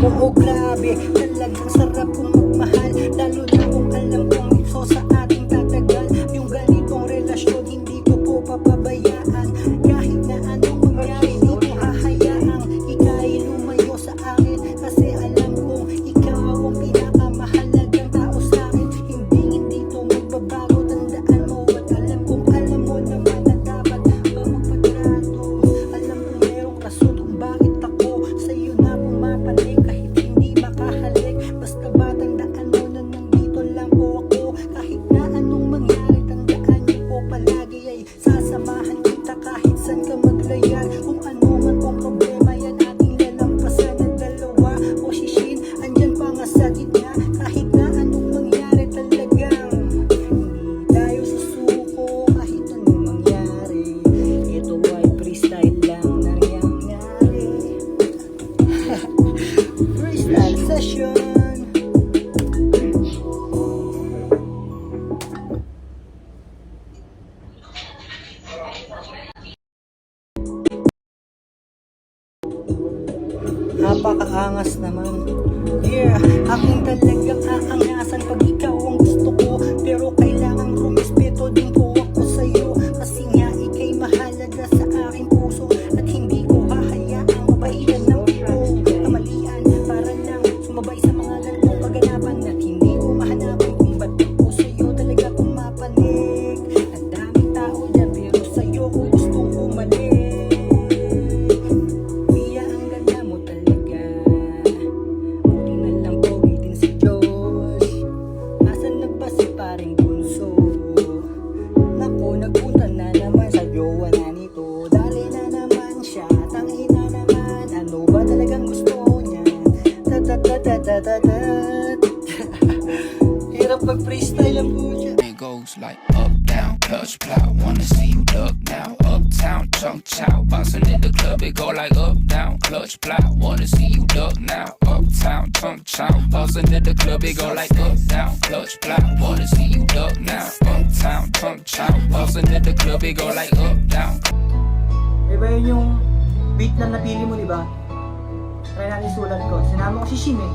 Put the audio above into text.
Oo grabe, talagang sarap kong magmahal, lalo na kung alam kong ito sa ating tatagal. Yung ganitong relasyon hindi ko po papabayaan, kahit na anong mangyari di ko hahayaang ika'y lumayo sa akin, kasi alam kong ikaw ang pinakamahalagang tao sa akin. Hindi to magbabago, tandaan mo, at alam kong alam mo naman na dapat ba magpatrato. Alam kong merong rason kung bakit ako sa'yo na pumapalik, kahit hindi makahalik. Basta ba tandaan mo na nandito lang po ako, kahit na anong mangyari tandaan niyo po palagi ay sasamahan kita kahit saan ka maglayag. Kung ano man pong problema yan ating lalampasan ng dalawa, o sishin andyan pa nga sa gitna, kahit na anong mangyari talagang hindi tayo susuko. Kahit anong mangyari, ito ay freestyle lang nangyayari. Freestyle session. Napakaangas naman. Yeah, aking talagang aangasan pag ikaw ang gusto ko, pero kailangan rumispeto din po ako sa'yo, kasi nga ika'y mahalaga sa aking puso, at hindi ko hahayaang mabailan ng ito kamalian para lang sumabay sa mga ganitong kaganapan, at hindi ko mahanapan kung ba't ako sa'yo talaga pumapanig. Ang daming tao dyan pero sa'yo ko gustong umalik. Nagpunta na naman sa jowa na nito, dali na naman siya, tangina naman, ano ba talagang gusto niya? Hirap mag-freestyle ang pucha. It goes like up, down, clutch, plow. Wanna see you duck now. Uptown, chunk, chow. Bouncing in the club, it go like up, down, clutch, plow. Wanna see you duck now. Uptown, chunk, chow. Bouncing in the club, it go like up, down, clutch, plow. Wanna see you duck now. Uptown, chunk, chow. Bouncing in the club, it go like up, down. Diba yun yung beat na napili mo, diba? Try natin sulat ko. Sinama ko si Shin eh.